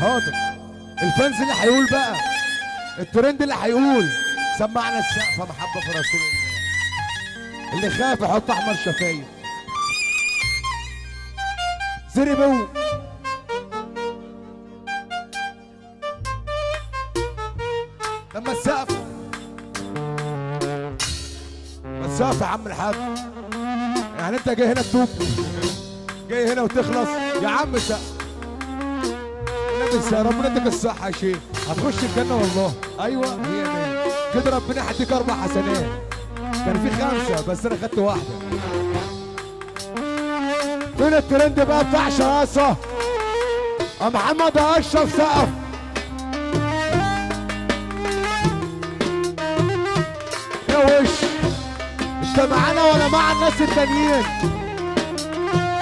حاضر. الفانز اللي هيقول بقى، الترند اللي هيقول سمعنا السقفه محبه في رسول الله. اللي خاف يحط احمر شفايف. زري بو لما السقف، ما السقف يا عم الحاج. يعني انت جاي هنا تتوب، جاي هنا وتخلص يا عم سقف. يا ربنا يديك الصحة يا شيخ، هتخش الجنة والله. أيوه هي مين كده، ربنا هيديك 4 حسنات. كان في 5 بس أنا خدت واحدة. فين الترند بقى بتاع شراسة؟ محمد أشرف سقف. يا وش أنت معانا ولا مع الناس التانيين؟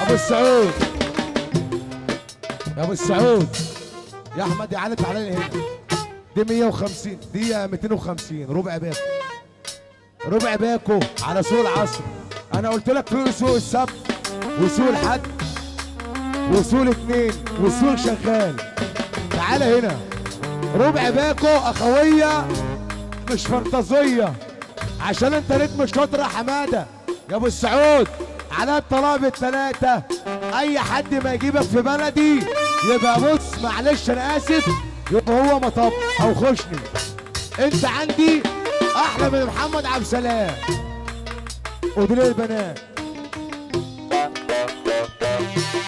أبو السعود، يا أبو السعود يا احمد يا علي تعالى لي هنا. دي 150، دي 250 ربع باكو. ربع باكو على سوق العصر. انا قلت لك في سوق السبت وسوق الحد وسوق الاثنين والسوق شغال. تعالى هنا ربع باكو اخويه مش فانتازيه، عشان انت ريتم شاطر يا حماده. يا ابو السعود على الطلب الثلاثه، اي حد ما يجيبك في بلدي يبقى بص معلش انا اسف، يبقى هو مطب او خشني. انت عندي احلى من محمد عبد السلام ودول البنات.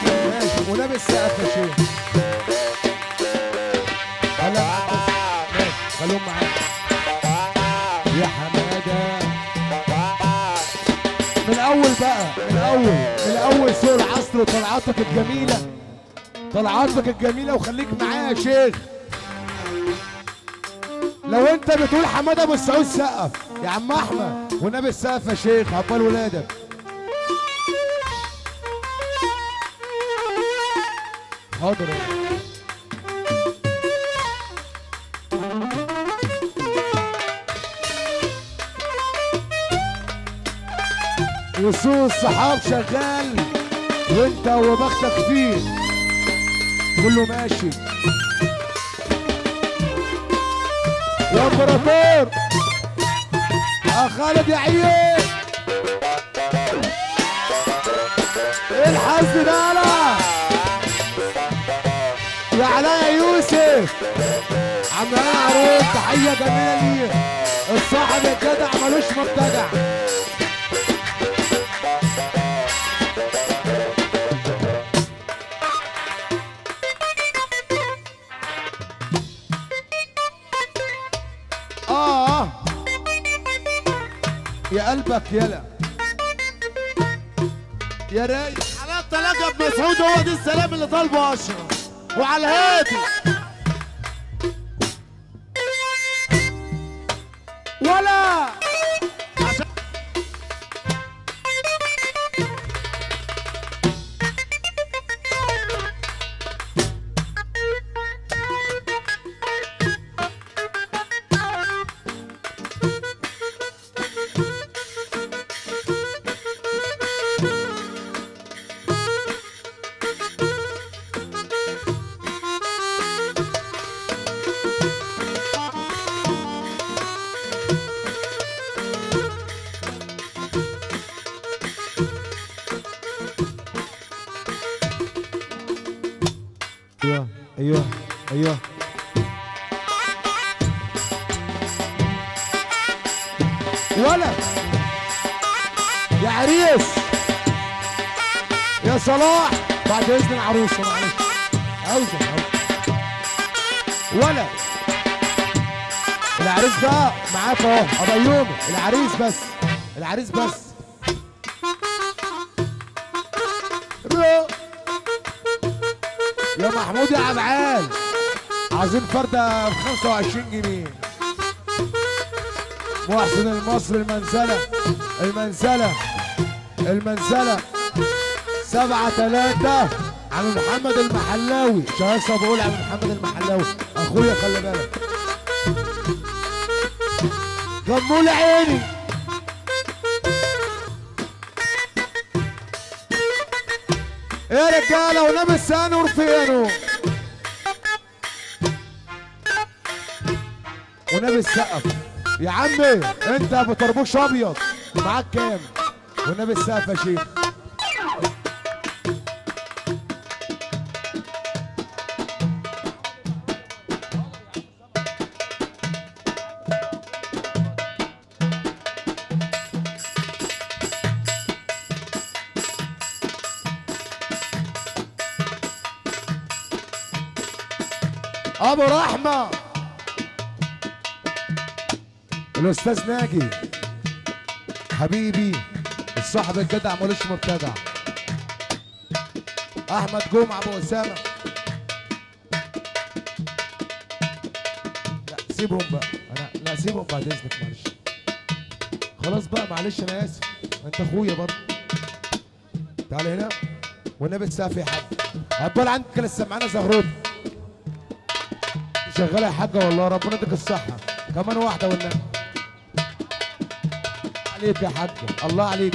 ماشي ولابس سقف يا شيخ. هلا ماشي خليهم معاك يا حماده. من الاول بقى، من الاول سوق العصر وطلعاتك الجميله، طلعاتك الجميله وخليك معايا يا شيخ. لو انت بتقول حماده ابو السعود سقف يا عم احمد والنبي السقف يا شيخ عقبال ولادك. حاضر وسوق الصحاب شغال وانت وبختك فيه كله ماشي. يا امبراطور يا خالد يا عيد، ايه الحظ ده يا علاء يا يوسف. عم انا عروس تحيه جميله ليه، الصاحب الجدع ملوش مرتجع. يا قلبك يلا يا رايق. على الطلاق ابن مسعود هو دي السلام اللي طالبه اشرف وعلى الهادي. ولا ايوه ايوه ولا يا عريس يا صلاح بعد اذن العروسه معلش عاوزه ولا العريس بقى معاك اهو ابيومي. العريس بس، العريس بس. يا محمود يا عبعال عايزين فردة ب 25 جنيه. محسن المصري المنزلة، المنزلة 7-3 عم محمد المحلاوي. شهاسة بقول عم محمد المحلاوي اخويا خلي بالك. جمول عيني يا رجاله ونبي السنور فينه. والنبي السقف يا عمي. انت ابو طربوش ابيض معاك كام؟ والنبي السقف يا شيخ. ابو رحمه الاستاذ ناجي حبيبي الصاحب الجدع ملوش مبتدع. احمد جمعه ابو اسامه. لا سيبهم بقى، انا لا سيبهم بعد اذنك معلش. خلاص بقى معلش انا اسف، انت اخويا برضه. تعال هنا والنبي السقف يا حاج. عبال عندك لسه معانا زغروت شغاله يا حاجه والله ربنا يديك الصحه. كمان واحده والنبي. عليك يا حاجه الله عليك.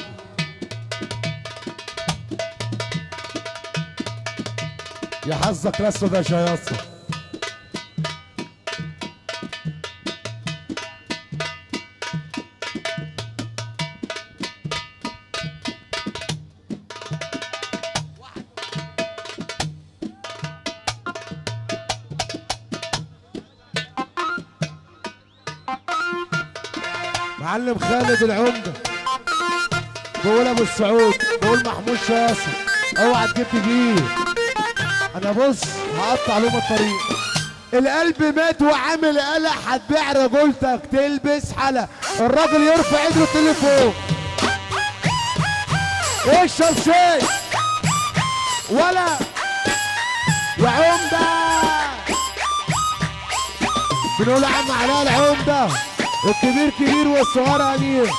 يا حظك الاسود يا شياصه. معلم خالد العمده بقول ابو السعود بقول محمود شاصر اوعى تجيب كبير. انا بص هقطع لهم الطريق. القلب مات وعامل قلق هتبيع رجولتك تلبس حلق. الراجل يرفع ايده التليفون اشرب شاي ولا يا عمده. بنقول يا عم علاء العمده الكبير كبير والصغار امير.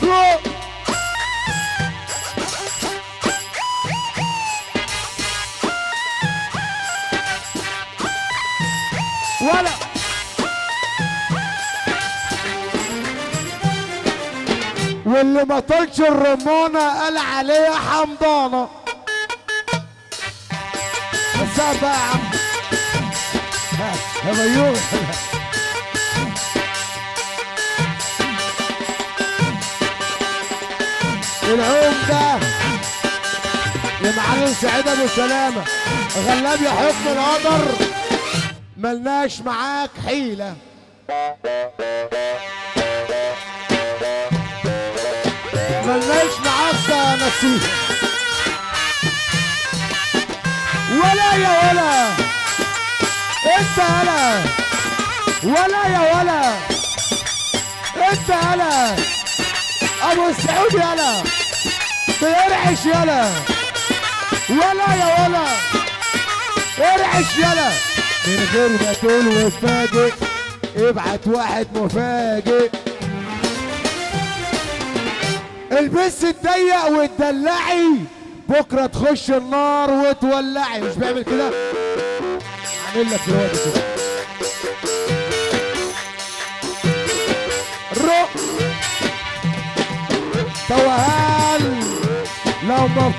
روح ولا واللي ما طلش الرمانه قال عليها حمضانه. بس بقى يا عم يا ميوم. العمده لمعلم سعيد ابو سلامه غلاب يا حكم القدر ملناش معاك حيله. ملناش معاك نصيب ولا يا ولا. انت يالا ولا يا ولا. انت يالا ابو السعود يالا بيرعش يالا ولا يا ولا. ارعش يالا من غير ما تقول وفاجئ. ابعت واحد مفاجئ. البس الضيق وتدلعي بكره تخش النار وتولعي. مش بيعمل كده؟ اعمل لك دلوقتي كده. توهان لو ما